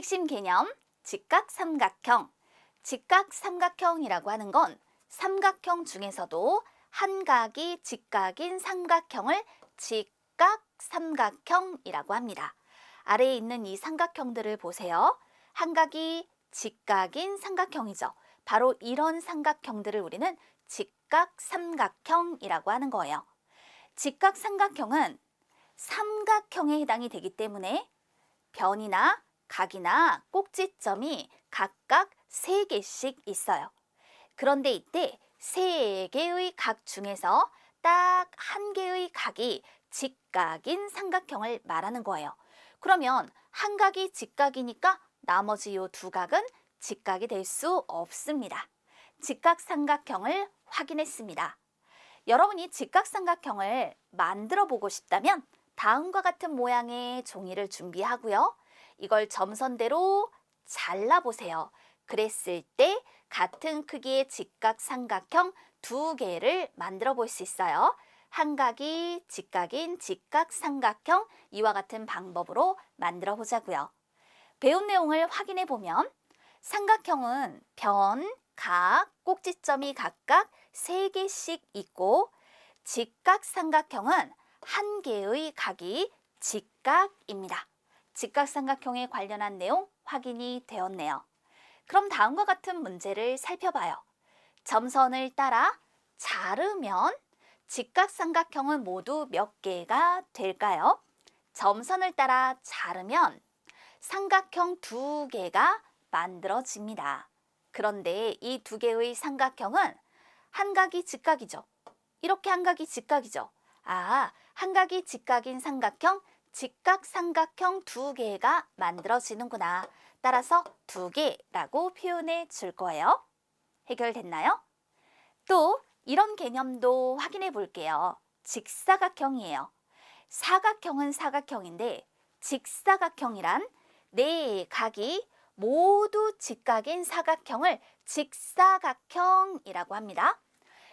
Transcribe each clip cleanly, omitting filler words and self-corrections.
핵심 개념, 직각삼각형. 직각삼각형이라고 하는 건 삼각형 중에서도 한 각이 직각인 삼각형을 직각삼각형이라고 합니다. 아래에 있는 이 삼각형들을 보세요. 한 각이 직각인 삼각형이죠. 바로 이런 삼각형들을 우리는 직각삼각형이라고 하는 거예요. 직각삼각형은 삼각형에 해당이 되기 때문에 변이나 각이나 꼭지점이 각각 3개씩 있어요. 그런데 이때 3개의 각 중에서 딱 한 개의 각이 직각인 삼각형을 말하는 거예요. 그러면 한 각이 직각이니까 나머지 요 2각은 직각이 될 수 없습니다. 직각삼각형을 확인했습니다. 여러분이 직각삼각형을 만들어 보고 싶다면 다음과 같은 모양의 종이를 준비하고요. 이걸 점선대로 잘라보세요. 그랬을 때 같은 크기의 직각삼각형 2개를 만들어 볼 수 있어요. 한 각이 직각인 직각삼각형 이와 같은 방법으로 만들어 보자고요. 배운 내용을 확인해 보면 삼각형은 변, 각, 꼭지점이 각각 3개씩 있고 직각삼각형은 한 개의 각이 직각입니다. 직각삼각형에 관련한 내용 확인이 되었네요. 그럼 다음과 같은 문제를 살펴봐요. 점선을 따라 자르면 직각삼각형은 모두 몇 개가 될까요? 점선을 따라 자르면 삼각형 2개가 만들어집니다. 그런데 이 2개의 삼각형은 한 각이 직각이죠. 이렇게 한 각이 직각이죠. 한 각이 직각인 삼각형, 직각삼각형 2개가 만들어지는구나. 따라서 2개라고 표현해 줄 거예요. 해결됐나요? 또 이런 개념도 확인해 볼게요. 직사각형이에요. 사각형은 사각형인데 직사각형이란 4각이 모두 직각인 사각형을 직사각형이라고 합니다.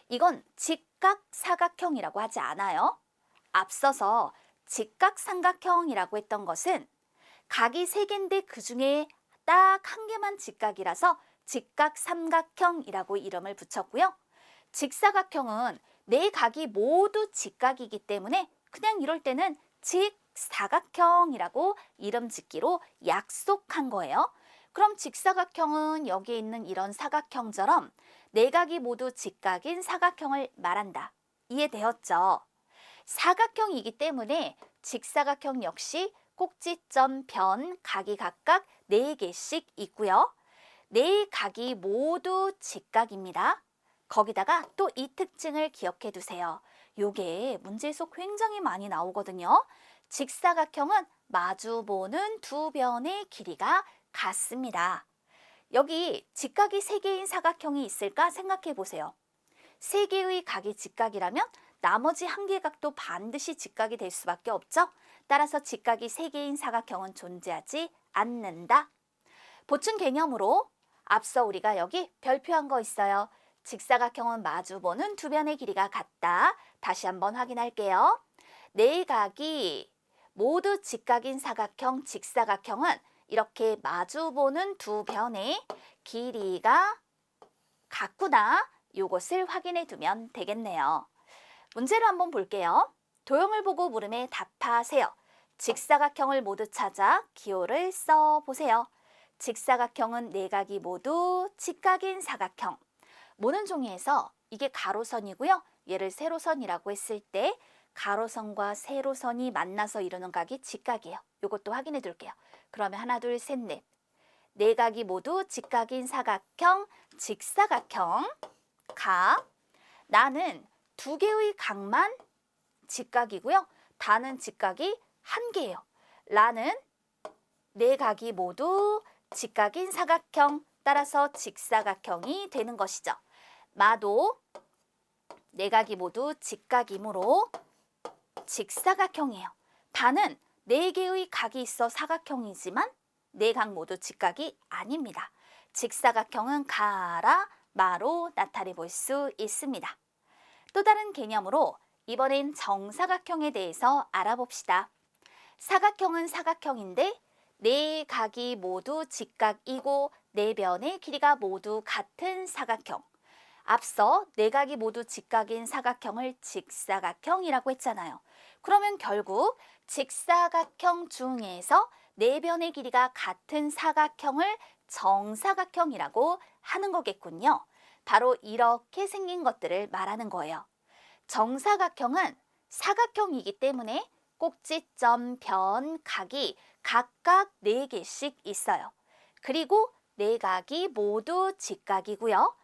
이건 직각사각형이라고 하지 않아요. 앞서서 직각삼각형이라고 했던 것은 각이 3개인데 그 중에 딱 한 개만 직각이라서 직각삼각형이라고 이름을 붙였고요. 직사각형은 4각이 모두 직각이기 때문에 그냥 이럴 때는 직사각형이라고 이름 짓기로 약속한 거예요. 그럼 직사각형은 여기에 있는 이런 사각형처럼 4각이 모두 직각인 사각형을 말한다. 이해되었죠? 사각형이기 때문에 직사각형 역시 꼭지점, 변, 각이 각각 4개씩 있고요. 4각이 모두 직각입니다. 거기다가 또 이 특징을 기억해 두세요. 요게 문제에서 굉장히 많이 나오거든요. 직사각형은 마주보는 2변의 길이가 같습니다. 여기 직각이 3개인 사각형이 있을까 생각해 보세요. 3개의 각이 직각이라면 나머지 1개의 각도 반드시 직각이 될 수밖에 없죠. 따라서 직각이 3개인 사각형은 존재하지 않는다. 보충 개념으로 앞서 우리가 여기 별표한 거 있어요. 직사각형은 마주보는 2변의 길이가 같다. 다시 한번 확인할게요. 4각이 모두 직각인 사각형, 직사각형은 이렇게 마주보는 2변의 길이가 같구나. 이것을 확인해 두면 되겠네요. 문제를 한번 볼게요. 도형을 보고 물음에 답하세요. 직사각형을 모두 찾아 기호를 써보세요. 직사각형은 4각이 모두 직각인 사각형. 모는 종이에서 이게 가로선이고요. 얘를 세로선이라고 했을 때 가로선과 세로선이 만나서 이루는 각이 직각이에요. 이것도 확인해 둘게요. 그러면 하나, 둘, 셋, 넷. 4각이 모두 직각인 사각형, 직사각형. 각. 나는 2개의 각만 직각이고요. 다는 직각이 1개예요. 라는 4각이 모두 직각인 사각형, 따라서 직사각형이 되는 것이죠. 마도 4각이 모두 직각이므로 직사각형이에요. 다는 4개의 각이 있어 사각형이지만 4각 모두 직각이 아닙니다. 직사각형은 가라, 마로 나타내 볼 수 있습니다. 또 다른 개념으로 이번엔 정사각형에 대해서 알아봅시다. 사각형은 사각형인데 네 각이 모두 직각이고 네 변의 길이가 모두 같은 사각형. 앞서 네 각이 모두 직각인 사각형을 직사각형이라고 했잖아요. 그러면 결국 직사각형 중에서 네 변의 길이가 같은 사각형을 정사각형이라고 하는 거겠군요. 바로 이렇게 생긴 것들을 말하는 거예요. 정사각형은 사각형이기 때문에 꼭지점, 변, 각이 각각 4개씩 있어요. 그리고 네 각이 모두 직각이고요.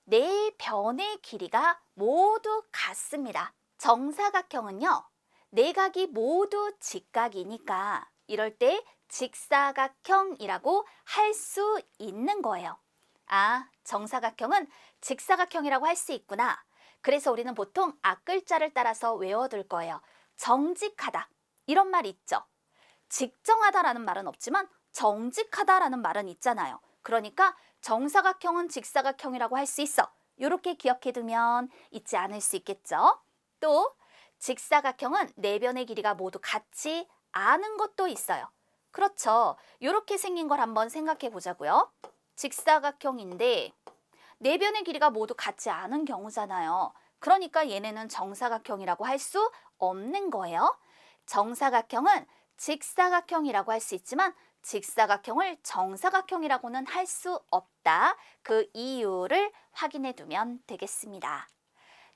네 변의 길이가 모두 같습니다. 정사각형은요, 네 각이 모두 직각이니까 이럴 때 직사각형이라고 할 수 있는 거예요. 아, 정사각형은 직사각형이라고 할 수 있구나. 그래서 우리는 보통 앞글자를 따라서 외워둘 거예요. 정직하다. 이런 말 있죠. 직정하다라는 말은 없지만 정직하다라는 말은 있잖아요. 그러니까 정사각형은 직사각형이라고 할 수 있어. 이렇게 기억해두면 잊지 않을 수 있겠죠. 또 직사각형은 네 변의 길이가 모두 같지 않은 것도 있어요. 그렇죠. 이렇게 생긴 걸 한번 생각해 보자고요. 직사각형인데 네 변의 길이가 모두 같지 않은 경우잖아요. 그러니까 얘네는 정사각형이라고 할 수 없는 거예요. 정사각형은 직사각형이라고 할 수 있지만 직사각형을 정사각형이라고는 할 수 없다. 그 이유를 확인해 두면 되겠습니다.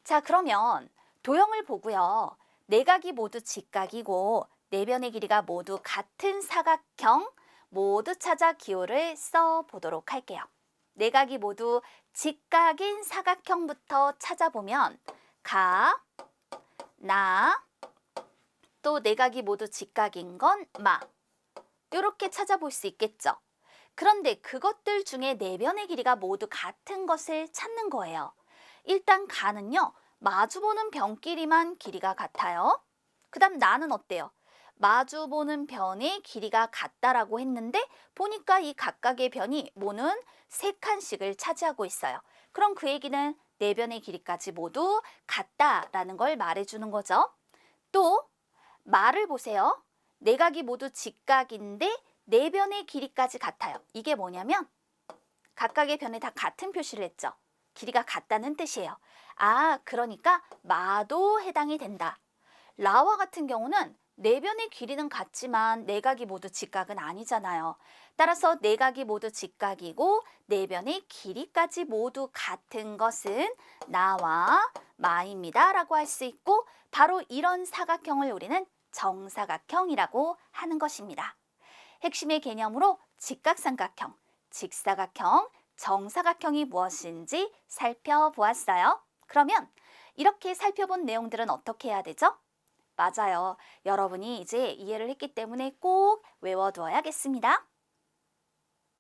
자, 그러면 도형을 보고요. 네 각이 모두 직각이고 네 변의 길이가 모두 같은 사각형 모두 찾아 기호를 써보도록 할게요. 네 각이 모두 직각인 사각형부터 찾아보면 가, 나, 또 네 각이 모두 직각인 건 마. 이렇게 찾아볼 수 있겠죠. 그런데 그것들 중에 네 변의 길이가 모두 같은 것을 찾는 거예요. 일단 가는요. 마주보는 변끼리만 길이가 같아요. 그 다음 나는 어때요? 마주보는 변의 길이가 같다라고 했는데 보니까 이 각각의 변이 모는 3칸씩을 차지하고 있어요. 그럼 그 얘기는 네 변의 길이까지 모두 같다라는 걸 말해주는 거죠. 또 말을 보세요. 네 각이 모두 직각인데 네 변의 길이까지 같아요. 이게 뭐냐면 각각의 변에 다 같은 표시를 했죠. 길이가 같다는 뜻이에요. 아, 그러니까 마도 해당이 된다. 라와 같은 경우는 네 변의 길이는 같지만 네 각이 모두 직각은 아니잖아요. 따라서 네 각이 모두 직각이고 네 변의 길이까지 모두 같은 것은 나와 마입니다 라고 할 수 있고 바로 이런 사각형을 우리는 정사각형이라고 하는 것입니다. 핵심의 개념으로 직각삼각형, 직사각형, 정사각형이 무엇인지 살펴보았어요. 그러면 이렇게 살펴본 내용들은 어떻게 해야 되죠? 맞아요. 여러분이 이제 이해를 했기 때문에 꼭 외워두어야겠습니다.